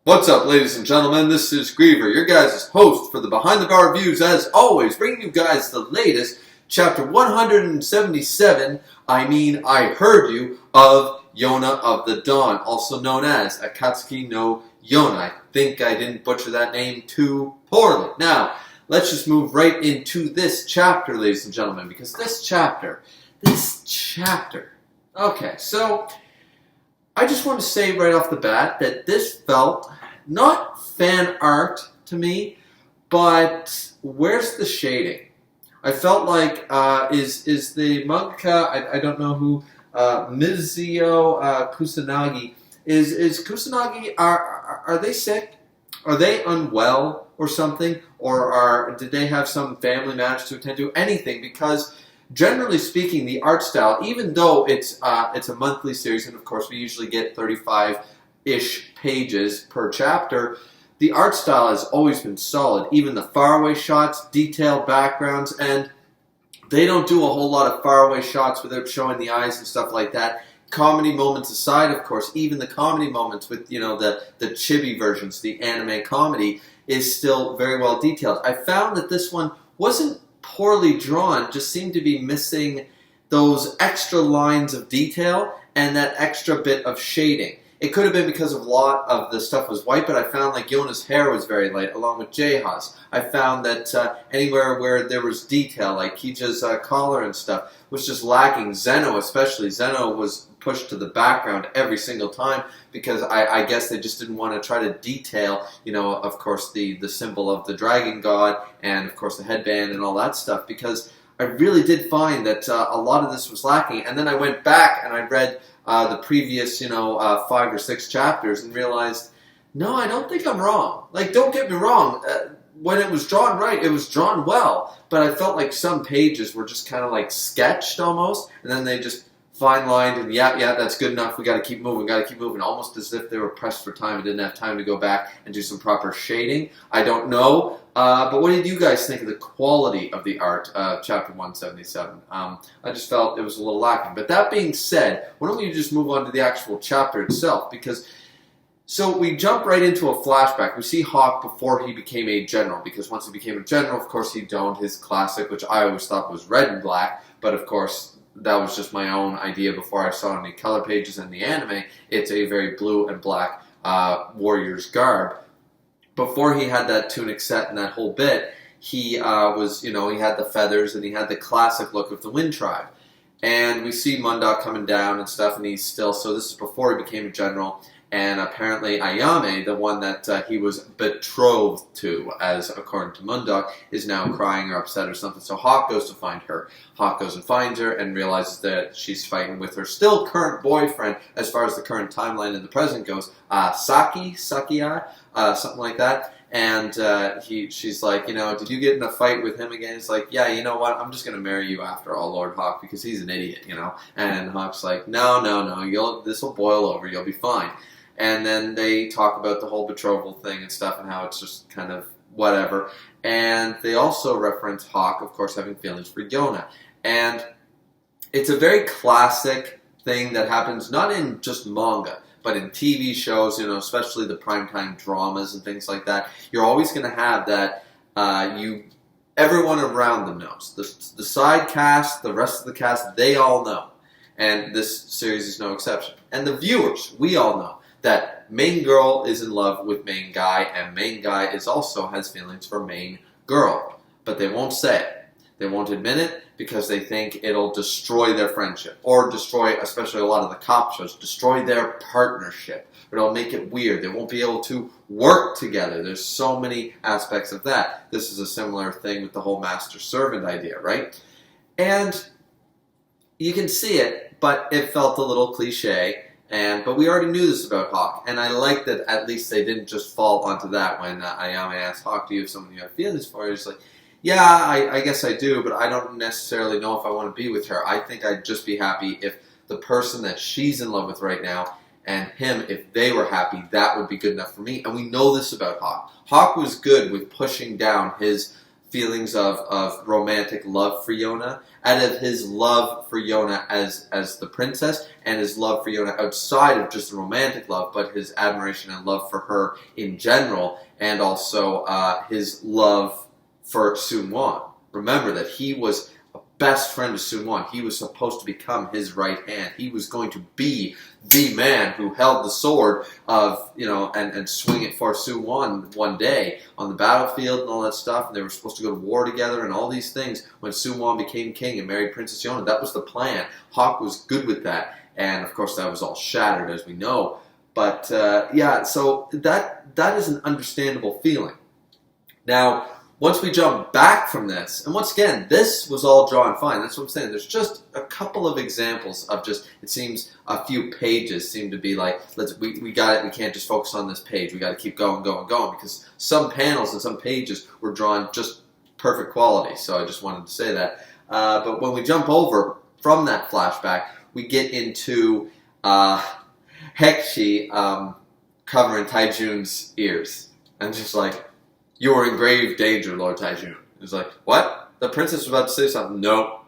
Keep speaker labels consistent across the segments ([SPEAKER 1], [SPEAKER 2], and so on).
[SPEAKER 1] What's up, ladies and gentlemen? This is Griever, your guys' host for the Behind the Bar Reviews, as always, bringing you guys the latest, chapter 177, I Heard You, of Yona of the Dawn, also known as Akatsuki no Yona. I think I didn't butcher that name too poorly. Now, let's just move right into this chapter, ladies and gentlemen, because this chapter, okay, so I just want to say right off the bat that this felt not fan art to me, but where's the shading? I felt like, is the mangaka, I don't know who, Mizuo Kusanagi, is Kusanagi, are they sick? Are they unwell or something? Or did they have some family matters to attend to? Anything, because generally speaking, the art style, even though it's a monthly series, and of course we usually get 35-ish pages per chapter, the art style has always been solid. Even the faraway shots, detailed backgrounds, and they don't do a whole lot of faraway shots without showing the eyes and stuff like that. Comedy moments aside, of course, even the comedy moments with, you know, the chibi versions, the anime comedy, is still very well detailed. I found that this one wasn't poorly drawn, just seemed to be missing those extra lines of detail and that extra bit of shading. It could have been because a lot of the stuff was white, but I found like Yona's hair was very light, along with jae-ha's. I found that anywhere where there was detail, like Kija's collar and stuff, was just lacking. Zeno especially. Zeno was pushed to the background every single time because I guess they just didn't want to try to detail, you know, of course, the symbol of the dragon god and, of course, the headband and all that stuff, because I really did find that a lot of this was lacking. And then I went back and I read the previous, 5 or 6 chapters and realized, no, I don't think I'm wrong. Like, don't get me wrong. When it was drawn right, it was drawn well. But I felt like some pages were just kind of like sketched almost. And then they just fine-lined and, yeah, that's good enough. We got to keep moving. Almost as if they were pressed for time and didn't have time to go back and do some proper shading. I don't know. But what did you guys think of the quality of the art of Chapter 177? I just felt it was a little lacking. But that being said, why don't we just move on to the actual chapter itself? Because, so we jump right into a flashback. We see Hawk before he became a general. Because once he became a general, of course, he donned his classic, which I always thought was red and black. But, of course, that was just my own idea before I saw any color pages in the anime. It's a very blue and black warrior's garb. Before he had that tunic set and that whole bit, he was, he had the feathers and he had the classic look of the Wind Tribe. And we see Mundok coming down and stuff, and he's still, so this is before he became a general. And apparently Ayame, the one that he was betrothed to, as according to Mundok, is now crying or upset or something. So Hawk goes to find her. Hawk goes and finds her and realizes that she's fighting with her still current boyfriend, as far as the current timeline in the present goes, Sakia, something like that. And she's like, did you get in a fight with him again? He's like, yeah, you know what? I'm just going to marry you after all, Lord Hawk, because he's an idiot, And Hawk's like, no, this will boil over. You'll be fine. And then they talk about the whole betrothal thing and stuff and how it's just kind of whatever. And they also reference Hawk, of course, having feelings for Yona. And it's a very classic thing that happens not in just manga, but in TV shows, especially the primetime dramas and things like that. You're always going to have that everyone around them knows. The side cast, the rest of the cast, they all know. And this series is no exception. And the viewers, we all know that main girl is in love with main guy, and main guy also has feelings for main girl. But they won't say it. They won't admit it because they think it'll destroy their friendship. Or destroy, especially a lot of the cop shows, destroy their partnership. It'll make it weird. They won't be able to work together. There's so many aspects of that. This is a similar thing with the whole master-servant idea, right? And you can see it, but it felt a little cliche. But we already knew this about Hawk, and I like that at least they didn't just fall onto that when Ayame asked Hawk, do you have someone you have feelings for? He's like, yeah, I guess I do, but I don't necessarily know if I want to be with her. I think I'd just be happy if the person that she's in love with right now and him, if they were happy, that would be good enough for me. And we know this about Hawk. Hawk was good with pushing down his feelings of romantic love for Yona, out of his love for Yona as the princess, and his love for Yona outside of just the romantic love, but his admiration and love for her in general, and also his love for Sun-won. Remember that he was a best friend of Sun-won. He was supposed to become his right hand. He was going to be the man who held the sword of, and swing it for Sun-won one day on the battlefield and all that stuff. And they were supposed to go to war together and all these things when Sun-won became king and married Princess Yona. That was the plan. Hawk was good with that. And of course that was all shattered, as we know. But so that is an understandable feeling. Now, once we jump back from this, and once again, this was all drawn fine. That's what I'm saying. There's just a couple of examples of it seems a few pages seem to be like, we got it, we can't just focus on this page. We got to keep going, because some panels and some pages were drawn just perfect quality. So I just wanted to say that. But when we jump over from that flashback, we get into Hekchi covering tae-jun's ears. And just like, "You are in grave danger, Lord tae-jun." It's like, what? The princess was about to say something. No,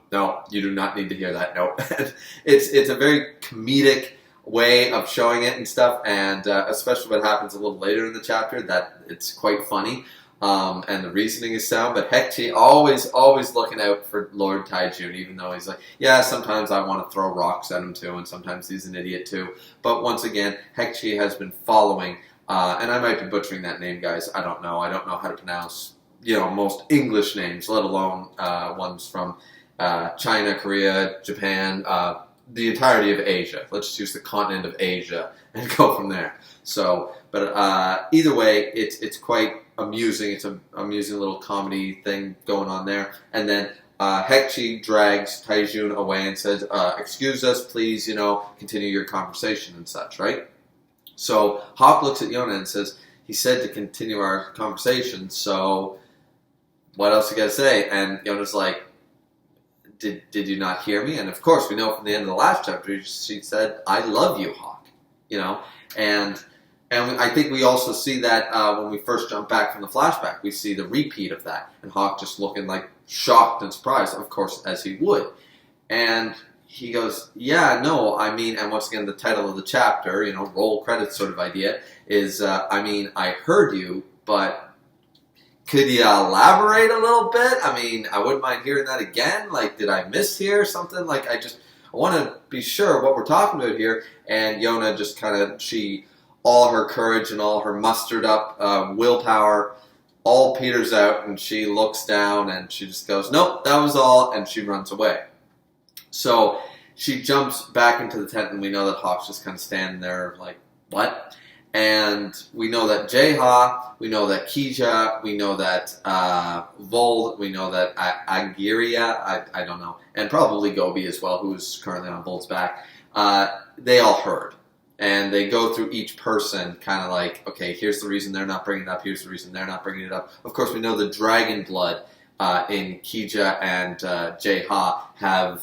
[SPEAKER 1] you do not need to hear that. No. It's a very comedic way of showing it and stuff, and especially what happens a little later in the chapter, that it's quite funny, and the reasoning is sound. But Hekchi always looking out for Lord tae-jun, even though he's like, yeah, sometimes I want to throw rocks at him too, and sometimes he's an idiot too. But once again, Hekchi has been following. And I might be butchering that name, guys. I don't know. I don't know how to pronounce, most English names, let alone ones from China, Korea, Japan, the entirety of Asia. Let's just use the continent of Asia and go from there. So, but either way, it's quite amusing. It's an amusing little comedy thing going on there. And then Hekchi drags tae-jun away and says, "Excuse us, please. Continue your conversation and such." Right. So Hawk looks at Yona and says, "He said to continue our conversation, so what else you gotta say?" And Yona's like, Did you not hear me? And of course, we know from the end of the last chapter, she said, "I love you, Hawk." And I think we also see that when we first jump back from the flashback, we see the repeat of that. And Hawk just looking like shocked and surprised, of course, as he would. And he goes, "Yeah, no, and once again, the title of the chapter, roll credits sort of idea, is, I heard you, but could you elaborate a little bit? I wouldn't mind hearing that again. Like, did I mishear something? Like, I want to be sure what we're talking about here." And Yona just all her courage and all her mustered up willpower all peters out, and she looks down and she just goes, "Nope, that was all," and she runs away. So she jumps back into the tent, and we know that Hawk's just kind of standing there like, what? And we know that jae-ha, we know that Kija, we know that Vold, we know that Agiria, I don't know, and probably Gobi as well, who's currently on Vold's back. They all heard. And they go through each person kind of like, okay, here's the reason they're not bringing it up, here's the reason they're not bringing it up. Of course, we know the dragon blood in Kija and jae-ha have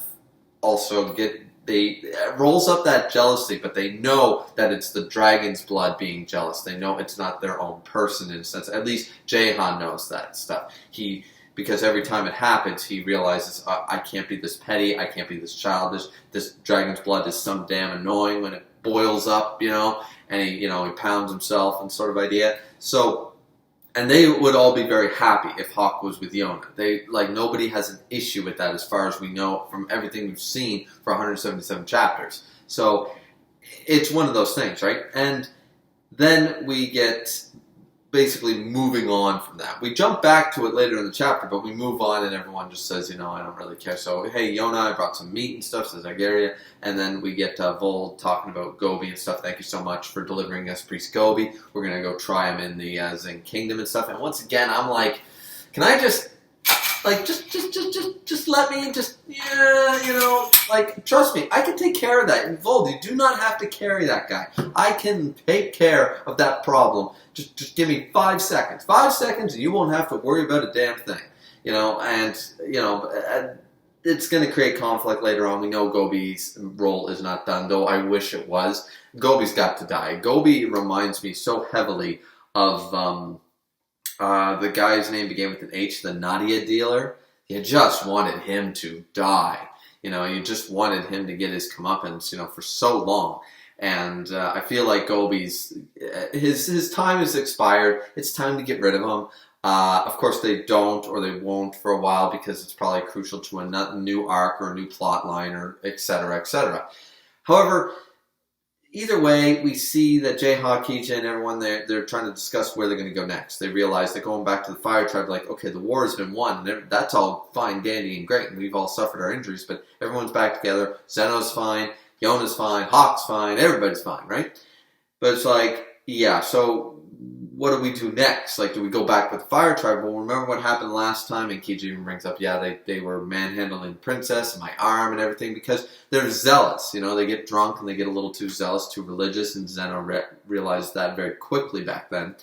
[SPEAKER 1] also rolls up that jealousy, but they know that it's the dragon's blood being jealous. They know it's not their own person in a sense. At least jae-ha knows that stuff. Because every time it happens, he realizes, I can't be this petty, I can't be this childish. This dragon's blood is some damn annoying when it boils up, and he pounds himself and sort of idea. So, and they would all be very happy if Hawk was with Yona. Nobody has an issue with that as far as we know from everything we've seen for 177 chapters. So it's one of those things, right? And then we get basically moving on from that. We jump back to it later in the chapter, but we move on and everyone just says, I don't really care. So, hey, Yona, I brought some meat and stuff, says Agiria. And then we get Vold talking about Gobi and stuff. Thank you so much for delivering us Priest Gobi. We're going to go try him in the Zen Kingdom and stuff. And once again, I'm like, can I just let me trust me, I can take care of that. And Vold, you do not have to carry that guy. I can take care of that problem. Just give me 5 seconds. 5 seconds and you won't have to worry about a damn thing. It's going to create conflict later on. We know Gobi's role is not done, though I wish it was. Gobi's got to die. Gobi reminds me so heavily of The guy's name began with an H, the Nadia dealer. You just wanted him to die. You just wanted him to get his comeuppance, for so long. And I feel like Gobi's, his time has expired. It's time to get rid of him. Of course, they don't or they won't for a while because it's probably crucial to a new arc or a new plot line or et cetera, et cetera. However, either way, we see that jae-ha, Kija, and everyone, they're trying to discuss where they're going to go next. They realize that going back to the Fire Tribe, like, okay, the war has been won. That's all fine, dandy, and great, and we've all suffered our injuries, but everyone's back together. Zeno's fine, Yona's fine, Hawk's fine, everybody's fine, right? But it's like, yeah, so what do we do next? Like, do we go back with the Fire Tribe? Well, remember what happened last time? And Kiji even brings up, yeah, they were manhandling the princess and my arm and everything because they're zealous. They get drunk and they get a little too zealous, too religious, and Zeno realized that very quickly back then.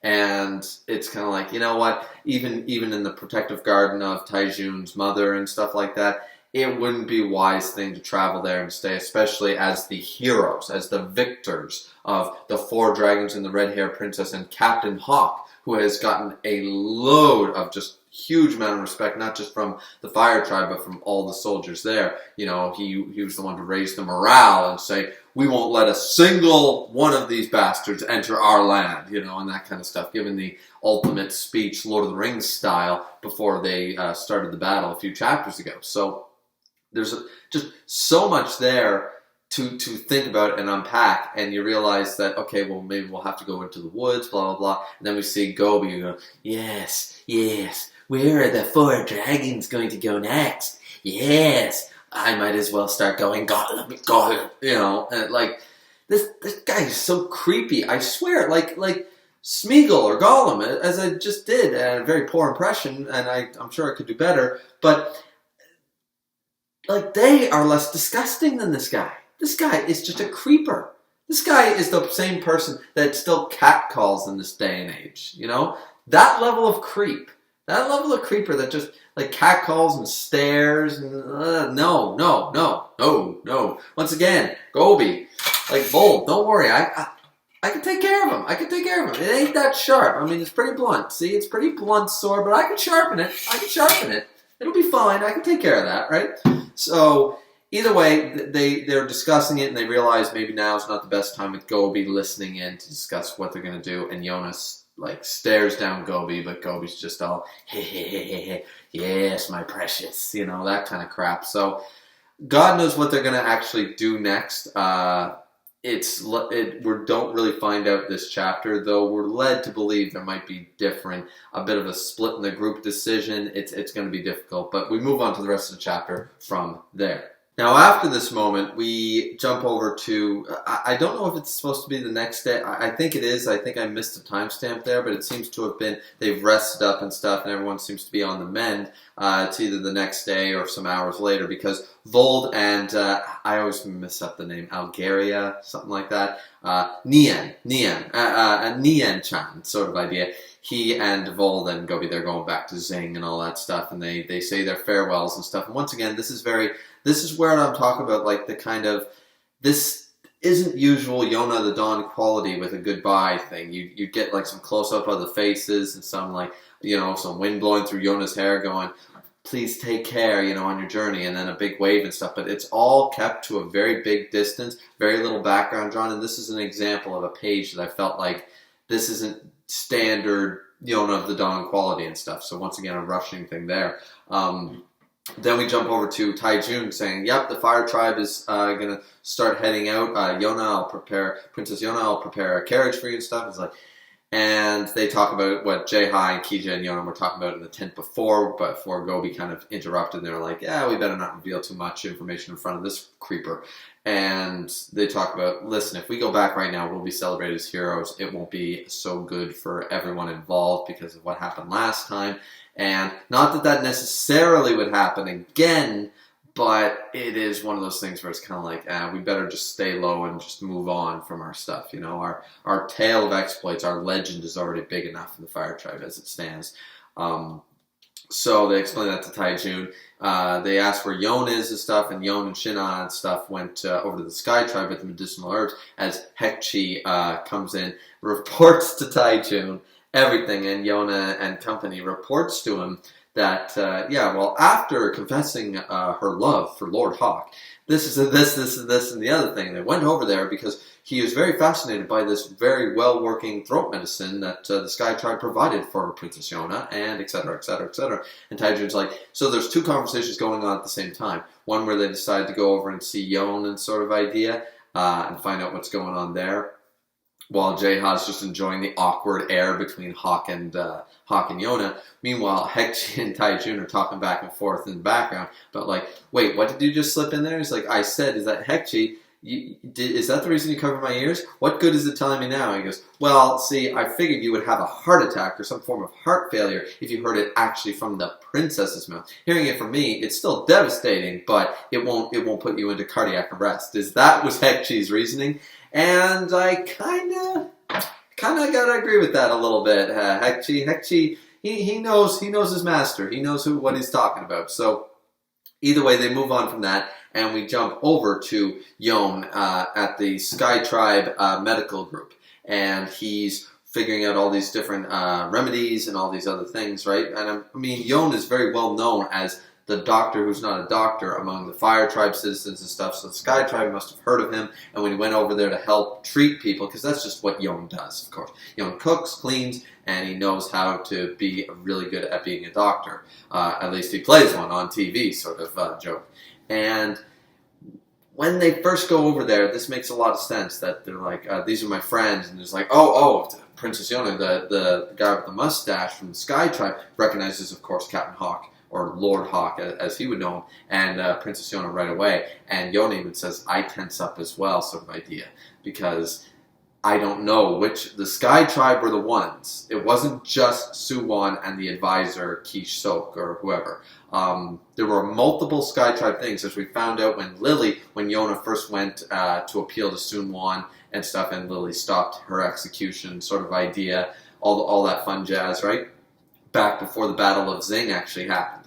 [SPEAKER 1] And it's kind of like, you know what? Even in the protective garden of tae-jun's mother and stuff like that, it wouldn't be a wise thing to travel there and stay, especially as the heroes, as the victors of the 4 dragons and the red-haired princess and Captain Hawk, who has gotten a load of just huge amount of respect, not just from the Fire Tribe, but from all the soldiers there. He was the one to raise the morale and say, we won't let a single one of these bastards enter our land, and that kind of stuff, given the ultimate speech, Lord of the Rings style, before they started the battle a few chapters ago. So there's just so much there to think about and unpack, and you realize that, okay, well, maybe we'll have to go into the woods, blah, blah, blah. And then we see Gobi, you go, yes, where are the 4 dragons going to go next? Yes, I might as well start going, God, and like, this guy is so creepy, I swear, like Smeagol or Gollum, as I just did, a very poor impression, and I'm sure I could do better, but like, they are less disgusting than this guy. This guy is just a creeper. This guy is the same person that still catcalls in this day and age, That level of creep. That level of creeper that just, like, catcalls and stares and, no. Once again, Gobi, like, bold, don't worry, I can take care of him. It ain't that sharp. I mean, it's pretty blunt. See, it's pretty blunt sword, but I can sharpen it. It'll be fine. I can take care of that, right? So, either way, they're discussing it, and they realize maybe now's not the best time with Gobi listening in to discuss what they're going to do, and Yona, like, stares down Gobi, but Gobi's just all, hey, yes, my precious, that kind of crap. So, God knows what they're going to actually do next. We don't really find out this chapter, though we're led to believe there might be a bit of a split in the group decision. It's going to be difficult, but we move on to the rest of the chapter from there. Now, after this moment, we jump over to, I don't know if it's supposed to be the next day. I think it is. I think I missed a timestamp there, but it seems to have been, they've rested up and stuff, and everyone seems to be on the mend. It's either the next day or some hours later, because Vold and, I always mess up the name, Algaria, something like that, Nien, a Nien-chan sort of idea. He and Vold and Gobi, they're going back to Zing and all that stuff, and they say their farewells and stuff. And once again, this is where I'm talking about, like, the kind of, this isn't usual Yona the Dawn quality with a goodbye thing. You get, like, some close-up of the faces and some, like, some wind blowing through Yona's hair going, please take care, on your journey, and then a big wave and stuff. But it's all kept to a very big distance, very little background drawn, and this is an example of a page that I felt like this isn't standard Yona of the Dawn quality and stuff. So once again, a rushing thing there. Then we jump over to tae-jun saying, yep, the Fire Tribe is going to start heading out. Princess Yona, I'll prepare a carriage for you and stuff. It's like, and they talk about what jae-ha and Kija and Yona were talking about in the tent before Gobi kind of interrupted. And they were like, yeah, we better not reveal too much information in front of this creeper. And they talk about, listen, if we go back right now, we'll be celebrated as heroes. It won't be so good for everyone involved because of what happened last time. And not that necessarily would happen again, but it is one of those things where it's kind of like, we better just stay low and just move on from our stuff. Our tale of exploits, our legend is already big enough in the Fire Tribe as it stands. So they explain that to tae-jun. They ask where Yon is and stuff, and Yon and Shina and stuff went over to the Sky Tribe with the medicinal herbs as Hekchi comes in, reports to tae-jun, everything, and Yona and company reports to him that, after confessing her love for Lord Hawk, this, and the other thing, they went over there because he was very fascinated by this very well-working throat medicine that the Sky Tribe provided for Princess Yona, and et cetera, et cetera, et cetera. And tae-jun's like, so there's two conversations going on at the same time. One where they decide to go over and see Yona sort of idea, and find out what's going on there, while jae-ha's just enjoying the awkward air between Hawk and Yona. Meanwhile, Haekchi and tae-jun are talking back and forth in the background, but like, wait, what did you just slip in there? He's like, I said, is that Haekchi? Is that the reason you covered my ears? What good is it telling me now? He goes, well, see, I figured you would have a heart attack or some form of heart failure if you heard it actually from the princess's mouth. Hearing it from me, it's still devastating, but it won't put you into cardiac arrest. That was Haekchi's reasoning, and I kinda gotta agree with that a little bit. Haekchi, he knows his master. He knows what he's talking about. So either way, they move on from that, and we jump over to Yon at the Sky Tribe medical group, and he's figuring out all these different remedies and all these other things, right? And I mean, Yon is very well known as the doctor who's not a doctor among the Fire Tribe citizens and stuff, so the Sky Tribe must have heard of him, and when he went over there to help treat people, because that's just what Yon does, of course. Yon cooks, cleans, and he knows how to be really good at being a doctor. At least he plays one on TV, sort of joke. And when they first go over there, this makes a lot of sense, that they're like, these are my friends, and there's like, oh, Princess Yona, the guy with the mustache from the Sky Tribe, recognizes, of course, Captain Hawk, or Lord Hawk, as he would know him, and Princess Yona right away. And Yona even says, I tense up as well, sort of idea, because I don't know which, the Sky Tribe were the ones. It wasn't just Suwon and the advisor, Kish Sok, or whoever. There were multiple Sky Tribe things, as we found out when Yona first went to appeal to Suwon and stuff, and Lily stopped her execution, sort of idea, all that fun jazz, right? Back before the Battle of Zing actually happened.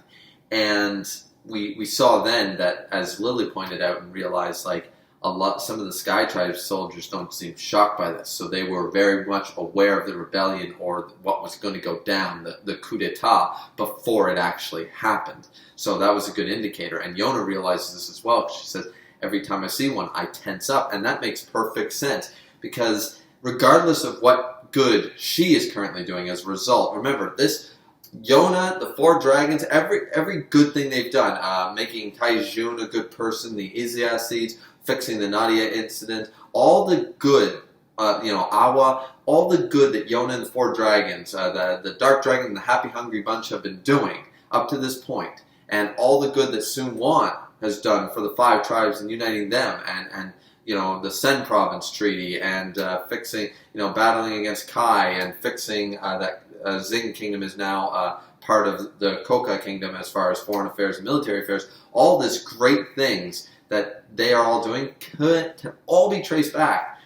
[SPEAKER 1] And we saw then that, as Lily pointed out and realized, like, some of the Sky Tribe soldiers don't seem shocked by this, so they were very much aware of the rebellion or what was going to go down, the coup d'etat, before it actually happened. So that was a good indicator, and Yona realizes this as well. She says, every time I see one, I tense up, and that makes perfect sense, because regardless of what good she is currently doing as a result, remember, this Yona, the Four Dragons, every good thing they've done, making tae-jun a good person, the Izia seeds, fixing the Nadia incident, all the good, Awa, all the good that Yona and the Four Dragons, the Dark Dragon and the Happy Hungry Bunch have been doing up to this point, and all the good that Sun Wan has done for the Five Tribes and uniting them, and the Sen Province Treaty, and fixing, battling against Kai, and fixing that Zing Kingdom is now part of the Koka Kingdom as far as foreign affairs and military affairs. All these great things that they are all doing can all be traced back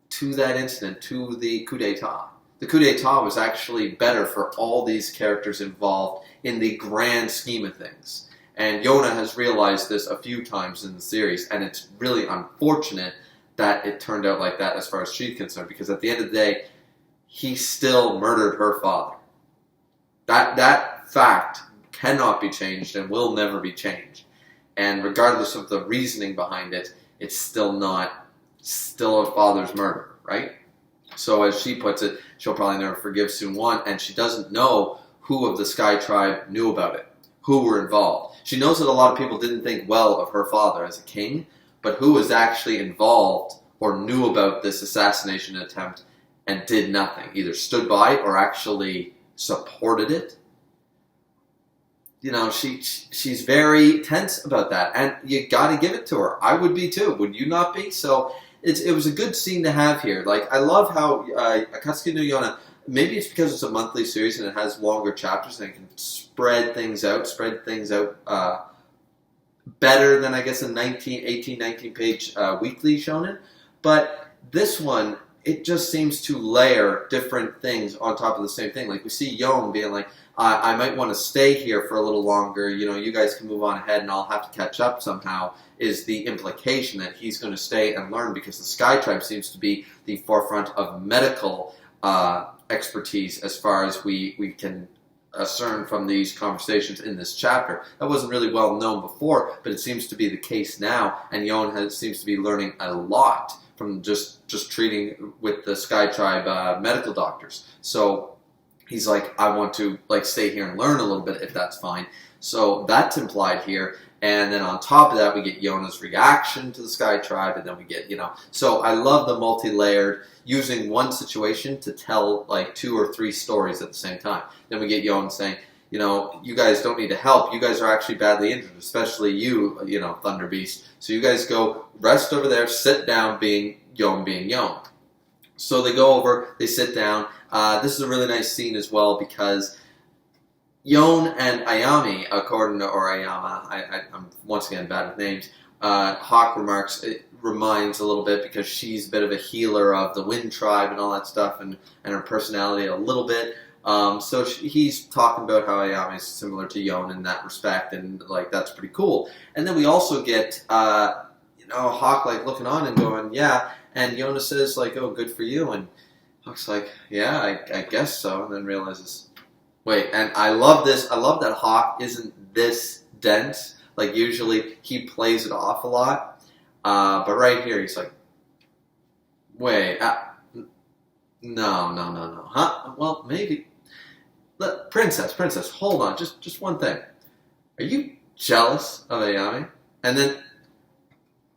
[SPEAKER 1] to that incident, to the coup d'etat. The coup d'etat was actually better for all these characters involved in the grand scheme of things. And Yona has realized this a few times in the series, and it's really unfortunate that it turned out like that as far as she's concerned, because at the end of the day, he still murdered her father. That fact cannot be changed and will never be changed. And regardless of the reasoning behind it, it's still a father's murder, right? So as she puts it, she'll probably never forgive Sun Wan, and she doesn't know who of the Sky Tribe knew about it, who were involved. She knows that a lot of people didn't think well of her father as a king, but who was actually involved or knew about this assassination attempt and did nothing, either stood by or actually supported it. She's very tense about that, and you got to give it to her. I would be too. Would you not be? So it was a good scene to have here. Like, I love how Akatsuki no Yona, maybe it's because it's a monthly series and it has longer chapters and it can spread things out better than, I guess, a 19 page weekly shonen. But this one, it just seems to layer different things on top of the same thing. Like, we see Yon being like, I might want to stay here for a little longer, you guys can move on ahead and I'll have to catch up somehow, is the implication that he's going to stay and learn, because the Sky Tribe seems to be the forefront of medical expertise as far as we can discern from these conversations in this chapter. That wasn't really well known before, but it seems to be the case now, and Yona seems to be learning a lot from just treating with the Sky Tribe medical doctors. So he's like, I want to like stay here and learn a little bit if that's fine. So that's implied here. And then on top of that, we get Yona's reaction to the Sky Tribe, and then we get, So I love the multi-layered, using one situation to tell like 2 or 3 stories at the same time. Then we get Yona saying, you guys don't need to help. You guys are actually badly injured, especially you, Thunder Beast. So you guys go rest over there, sit down, being Yon. So they go over, they sit down. This is a really nice scene as well because Yon and Ayami, or Ayama, I'm once again bad with names, Hawk remarks, it reminds a little bit because she's a bit of a healer of the Wind Tribe and all that stuff, and her personality a little bit. So he's talking about how Ayami is similar to Yon in that respect, and like that's pretty cool. And then we also get Hawk like looking on and going, yeah, and Yona says like, oh, good for you, and Hawk's like, yeah, I guess so, and then realizes, wait, and I love this. I love that Hawk isn't this dense. Like usually he plays it off a lot, but right here he's like, wait, no, huh? Well, maybe. Princess, hold on, just one thing. Are you jealous of Ayami? And then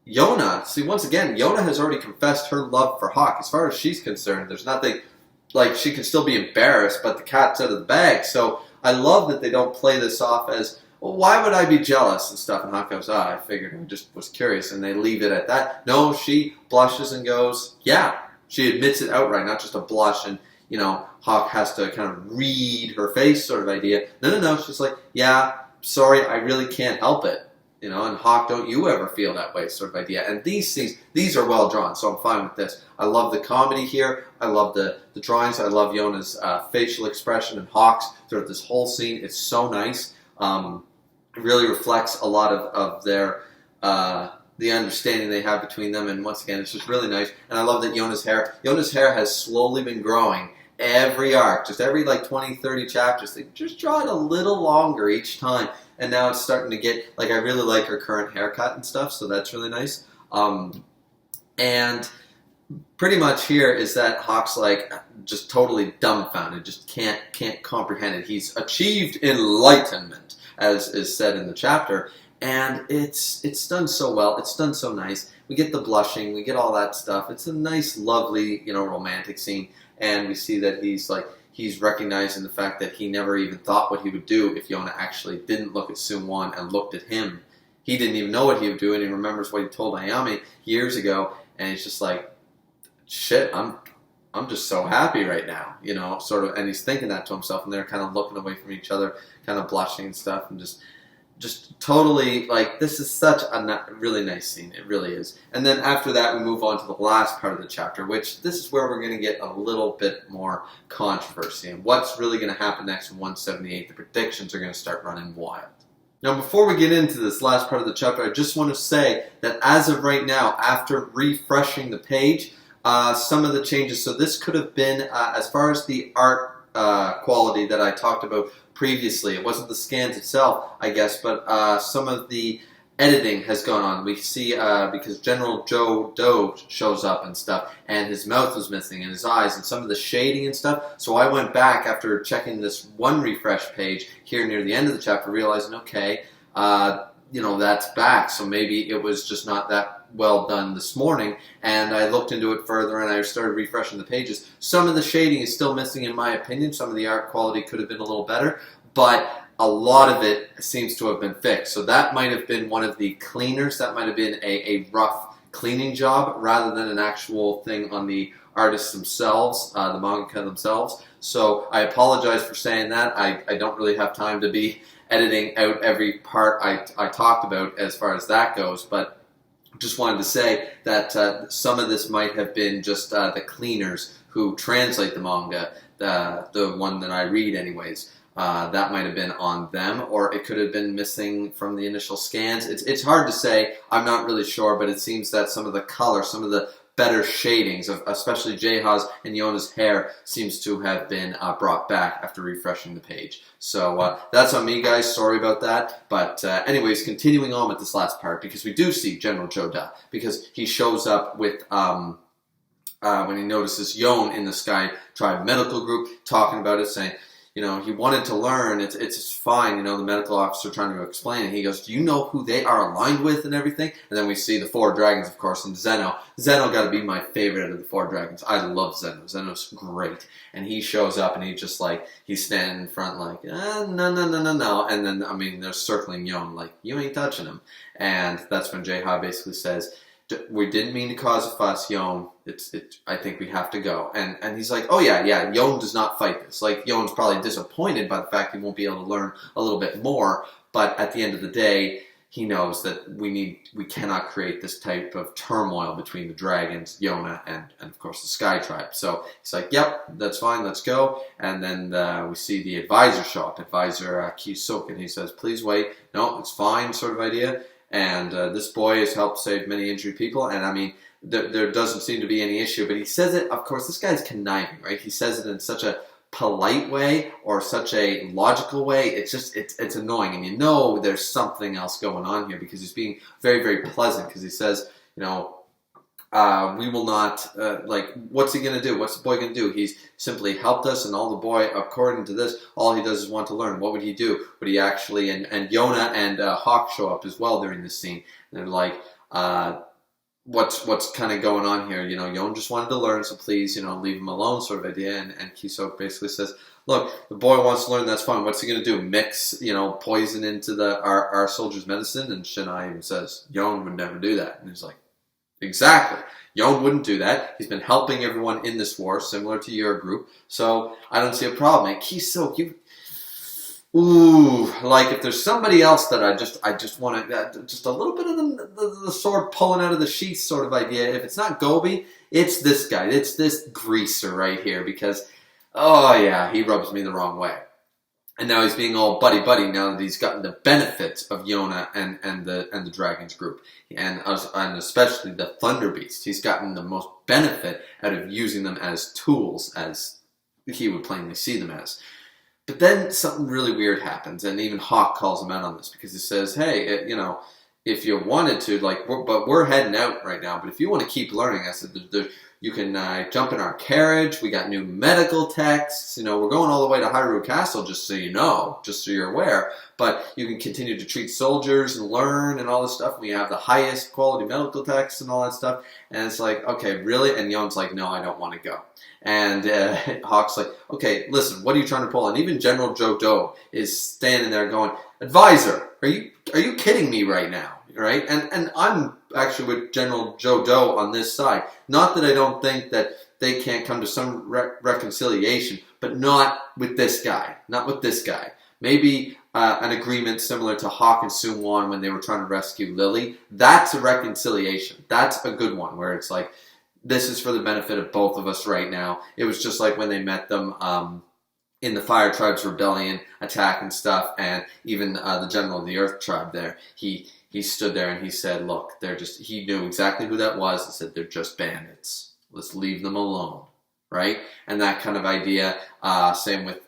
[SPEAKER 1] Yona, see, once again, Yona has already confessed her love for Hawk. As far as she's concerned, there's nothing, like, she can still be embarrassed, but the cat's out of the bag. So I love that they don't play this off as, well, why would I be jealous and stuff? And Hawk goes, I figured, I just was curious. And they leave it at that. No, she blushes and goes, yeah. She admits it outright, not just a blush, and, Hawk has to kind of read her face sort of idea. No, she's like, yeah, sorry, I really can't help it. And Hawk, don't you ever feel that way sort of idea. And these scenes, these are well drawn, so I'm fine with this. I love the comedy here. I love the drawings. I love Yona's facial expression and Hawk's throughout this whole scene. It's so nice. It really reflects a lot of their the understanding they have between them. And once again, it's just really nice. And I love that Yona's hair has slowly been growing every arc, just every like 20, 30 chapters. They just draw it a little longer each time. And now it's starting to get, like, I really like her current haircut and stuff, so that's really nice. And pretty much here is that Hawk's, like, just totally dumbfounded, just can't comprehend it. He's achieved enlightenment, as is said in the chapter, and it's done so well, it's done so nice. We get the blushing, we get all that stuff. It's a nice, lovely, romantic scene, and we see that he's recognizing the fact that he never even thought what he would do if Yona actually didn't look at Seung-won and looked at him. He didn't even know what he would do, and he remembers what he told Ayami years ago, and he's just like, shit, I'm just so happy right now, sort of, and he's thinking that to himself, and they're kind of looking away from each other, kind of blushing and stuff, and just totally, like, this is such a really nice scene. It really is. And then after that, we move on to the last part of the chapter, which this is where we're going to get a little bit more controversy. And what's really going to happen next in 178, the predictions are going to start running wild. Now, before we get into this last part of the chapter, I just want to say that as of right now, after refreshing the page, some of the changes, so this could have been, as far as the art quality that I talked about previously. It wasn't the scans itself, I guess, but some of the editing has gone on. We see, because General Joe Doe shows up and stuff, and his mouth was missing, and his eyes, and some of the shading and stuff. So I went back after checking this one refresh page here near the end of the chapter, realizing, okay, that's back, so maybe it was just not that well done this morning, and I looked into it further and I started refreshing the pages. Some of the shading is still missing in my opinion. Some of the art quality could have been a little better, but a lot of it seems to have been fixed. So that might have been one of the cleaners. That might have been a rough cleaning job rather than an actual thing on the artists themselves, the mangaka themselves. So I apologize for saying that. I don't really have time to be editing out every part I talked about as far as that goes, but just wanted to say that some of this might have been just the cleaners who translate the manga, the one that I read anyways. That might have been on them, or it could have been missing from the initial scans. It's hard to say. I'm not really sure, but it seems that some of the color, some of the better shadings of especially jae-ha's and Yona's hair seems to have been brought back after refreshing the page. So that's on me, guys. Sorry about that. But anyways, continuing on with this last part, because we do see General Joda, because he shows up with when he notices Yona in the Sky Tribe medical group talking about it, saying, you know, he wanted to learn. It's fine. You know, the medical officer trying to explain it. He goes, do you know who they are aligned with and everything? And then we see the 4 dragons, of course, and Zeno. Zeno got to be my favorite of the 4 dragons. I love Zeno. Zeno's great. And he shows up and he just like, he's standing in front like, no. And then, I mean, they're circling Yona like, you ain't touching him. And that's when jae-ha basically says, we didn't mean to cause a fuss, Yona. I think we have to go. And he's like, oh yeah, Yona does not fight this. Like, Yona's probably disappointed by the fact he won't be able to learn a little bit more, but at the end of the day, he knows that we cannot create this type of turmoil between the dragons, Yona, and of course the Sky Tribe. So he's like, yep, that's fine, let's go. And then we see the advisor show up, Advisor Ki-suk, and he says, please wait. No, it's fine, sort of idea. And this boy has helped save many injured people, and I mean, there doesn't seem to be any issue, but he says it, of course, this guy's conniving, right? He says it in such a polite way or such a logical way. It's annoying, and you know there's something else going on here because he's being very, very pleasant, because he says, you know, we will not, like, what's he going to do? What's the boy going to do? He's simply helped us, and all the boy, according to this, all he does is want to learn. What would he do? Would he actually, and Yona and Hawk show up as well during this scene, and they're like, what's kind of going on here? You know, Yona just wanted to learn, so please, you know, leave him alone, sort of idea. And Ki-suk basically says, look, the boy wants to learn, that's fine. What's he going to do? Mix, you know, poison into our soldiers' medicine? And Shinai even says, Yona would never do that. And he's like, exactly. Yona wouldn't do that. He's been helping everyone in this war, similar to your group. So I don't see a problem. And Ki-suk, like if there's somebody else that I just want to, just a little bit of the sword pulling out of the sheath sort of idea. If it's not Gobi, it's this guy. It's this greaser right here, because, oh yeah, he rubs me the wrong way. And now he's being all buddy-buddy now that he's gotten the benefits of Yona and the Dragons group. And especially the Thunder Beast. He's gotten the most benefit out of using them as tools, as he would plainly see them as. But then something really weird happens, and even Hawk calls him out on this, because he says, hey, you know, if you wanted to, like, we're heading out right now, but if you want to keep learning, I said, you can jump in our carriage. We got new medical texts. You know, we're going all the way to Hyrule Castle, just so you know, just so you're aware. But you can continue to treat soldiers and learn and all this stuff. We have the highest quality medical texts and all that stuff. And it's like, okay, really? And Yona's like, no, I don't want to go. And Hawk's like, okay, listen, what are you trying to pull? And even General Jodo is standing there going, Advisor, are you kidding me right now? Right? And I'm actually with General Jodo on this side. Not that I don't think that they can't come to some reconciliation, but not with this guy. Not with this guy. Maybe an agreement similar to Hawk and Seung-won when they were trying to rescue Lily. That's a reconciliation. That's a good one, where it's like, this is for the benefit of both of us right now. It was just like when they met them in the Fire Tribe's rebellion attack and stuff, and even the general of the Earth Tribe there, he stood there and he said, look, he knew exactly who that was. He said, they're just bandits. Let's leave them alone, right? And that kind of idea, same with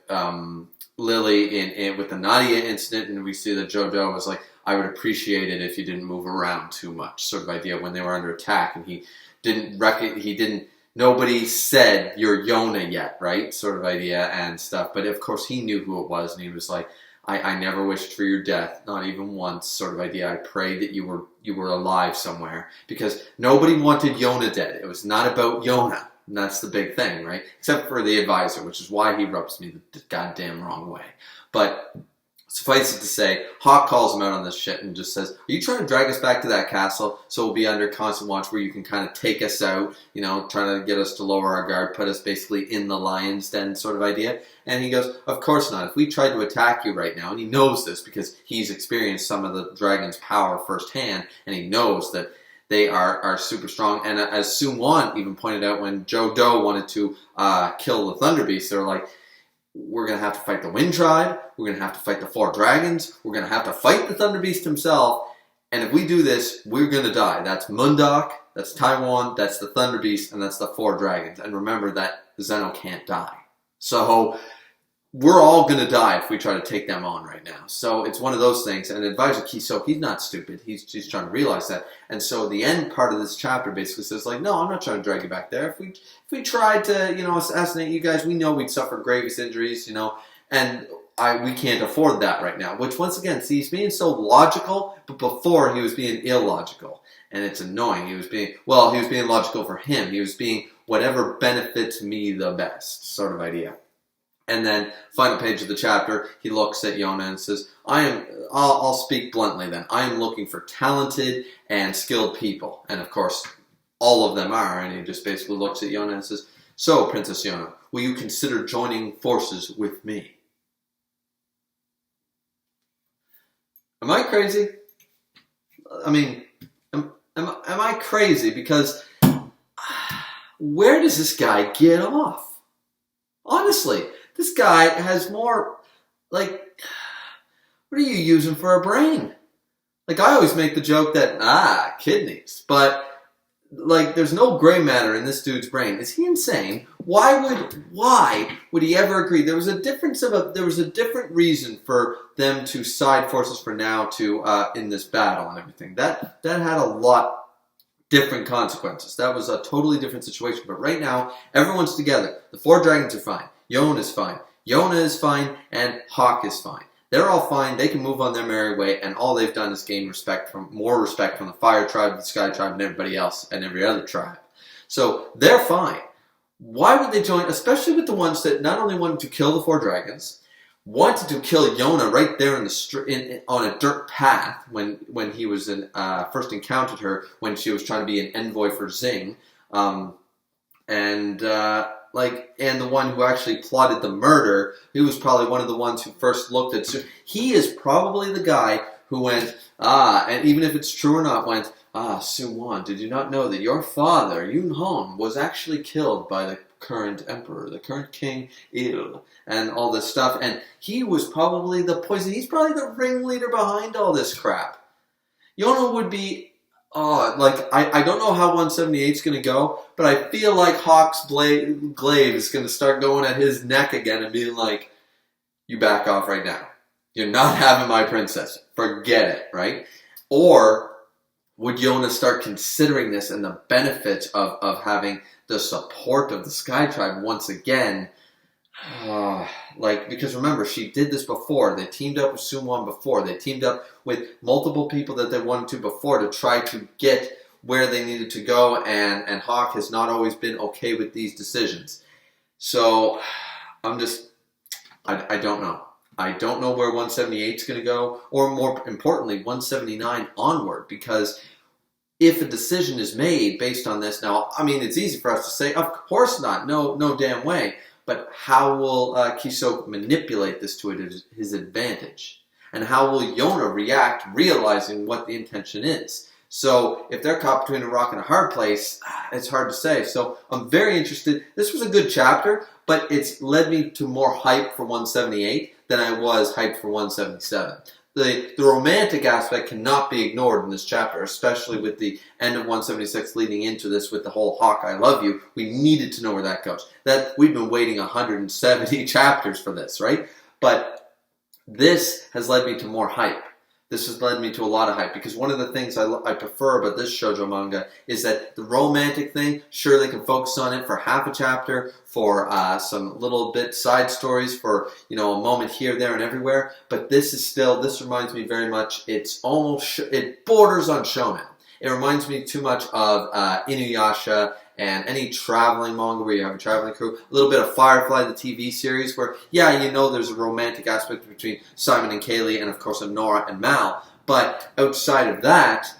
[SPEAKER 1] Lily with the Nadia incident, and we see that Jodo was like, I would appreciate it if you didn't move around too much, sort of idea, when they were under attack, and nobody said you're Yona yet, right? Sort of idea and stuff. But of course he knew who it was, and he was like, I never wished for your death, not even once, sort of idea. I prayed that you were alive somewhere, because nobody wanted Yona dead. It was not about Yona, and that's the big thing, right? Except for the advisor, which is why he rubs me the goddamn wrong way. But suffice it to say, Hawk calls him out on this shit and just says, are you trying to drag us back to that castle so we'll be under constant watch where you can kind of take us out, you know, trying to get us to lower our guard, put us basically in the lion's den sort of idea? And he goes, of course not. If we tried to attack you right now, and he knows this because he's experienced some of the dragon's power firsthand, and he knows that they are super strong. And as Seung-won even pointed out, when Jodo wanted to kill the Thunder Beast, they were like, we're going to have to fight the Wind Tribe, we're going to have to fight the 4 dragons, we're going to have to fight the Thunder Beast himself, And if we do this, we're going to die. That's Mundok, that's Taiwan, that's the Thunder Beast, and that's the 4 dragons. And remember that Zeno can't die. So we're all going to die if we try to take them on right now. So it's one of those things. And Advisor Kiso, he's not stupid. He's trying to realize that. And so the end part of this chapter basically says, like, no, I'm not trying to drag you back there. If we tried to, assassinate you guys, we know we'd suffer grievous injuries, and we can't afford that right now. Which, once again, see, he's being so logical, but before he was being illogical. And it's annoying. He was being logical for him. He was being whatever benefits me the best sort of idea. And then, final page of the chapter, he looks at Yona and says, I'll speak bluntly then. I am looking for talented and skilled people. And of course, all of them are. And he just basically looks at Yona and says, so, Princess Yona, will you consider joining forces with me? Am I crazy? I mean, am I crazy? Because where does this guy get off? Honestly, this guy has more, like, what are you using for a brain? Like, I always make the joke that, kidneys. But, like, there's no gray matter in this dude's brain. Is he insane? Why would he ever agree? There was a different reason for them to side forces for now to in this battle and everything. That had a lot different consequences. That was a totally different situation. But right now, everyone's together. The 4 dragons are fine. Yona is fine. Yona is fine, and Hawk is fine. They're all fine. They can move on their merry way, and all they've done is gain more respect from the Fire Tribe, the Sky Tribe, and everybody else, and every other tribe. So they're fine. Why would they join, especially with the ones that not only wanted to kill the 4 dragons, wanted to kill Yona right there on a dirt path when he was first encountered her when she was trying to be an envoy for Zing, and the one who actually plotted the murder, he was probably one of the ones who first looked at. He is probably the guy who went, and even if it's true or not, went, Sun-won, did you not know that your father, Yun-hon, was actually killed by the current emperor, the current king, Il, and all this stuff, and he was probably the poison. He's probably the ringleader behind all this crap. Yona would be, I don't know how 178 is going to go, but I feel like Hawk's glaive is going to start going at his neck again and being like, you back off right now. You're not having my princess. Forget it, right? Or would Yona start considering this and the benefits of having the support of the Sky Tribe once again? Because remember, she did this before. They teamed up with Sun-won before. They teamed up with multiple people that they wanted to before to try to get where they needed to go, and Hawk has not always been okay with these decisions. So, I don't know. I don't know where 178 is going to go, or more importantly, 179 onward, because if a decision is made based on this, now, I mean, it's easy for us to say, of course not, no damn way, but how will Kiso manipulate this to his advantage? And how will Yona react, realizing what the intention is? So, if they're caught between a rock and a hard place, it's hard to say. So, I'm very interested. This was a good chapter, but it's led me to more hype for 178 than I was hyped for 177. The romantic aspect cannot be ignored in this chapter, especially with the end of 176 leading into this with the whole Hawk, I love you. We needed to know where that goes. We've been waiting 170 chapters for this, right? But this has led me to more hype. This has led me to a lot of hype, because one of the things I prefer about this shoujo manga is that the romantic thing, sure, they can focus on it for half a chapter, for some little bit side stories, for a moment here, there, and everywhere. But this reminds me very much. It borders on shonen. It reminds me too much of Inuyasha and any traveling manga where you have a traveling crew. A little bit of Firefly, the TV series, where, there's a romantic aspect between Simon and Kaylee, and of course Nora and Mal. But outside of that,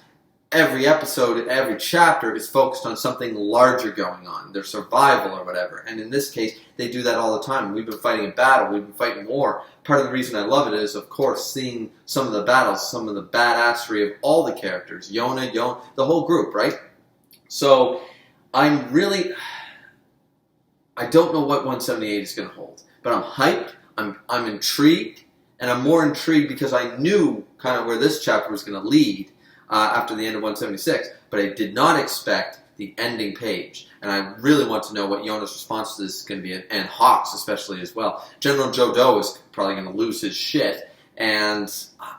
[SPEAKER 1] every episode, every chapter is focused on something larger going on, their survival or whatever. And in this case, they do that all the time. We've been fighting a battle, we've been fighting war. Part of the reason I love it is, of course, seeing some of the battles, some of the badassery of all the characters, Yona, the whole group, right? So, I don't know what 178 is going to hold, but I'm hyped, I'm intrigued, and I'm more intrigued because I knew kind of where this chapter was going to lead. after the end of 176, but I did not expect the ending page. And I really want to know what Yona's response to this is going to be, and Hawks especially as well. General Jodo is probably going to lose his shit, and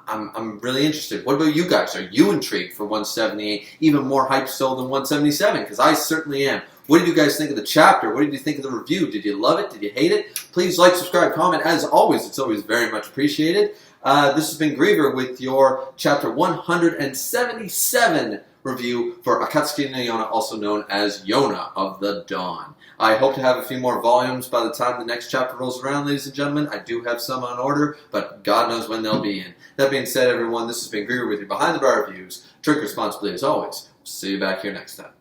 [SPEAKER 1] I'm really interested. What about you guys? Are you intrigued for 178? Even more hype still than 177? Because I certainly am. What did you guys think of the chapter? What did you think of the review? Did you love it? Did you hate it? Please like, subscribe, comment. As always, it's always very much appreciated. This has been Griever with your chapter 177 review for Akatsuki no Yona, also known as Yona of the Dawn. I hope to have a few more volumes by the time the next chapter rolls around, ladies and gentlemen. I do have some on order, but God knows when they'll be in. That being said, everyone, this has been Griever with your Behind the Bar reviews. Drink responsibly as always. See you back here next time.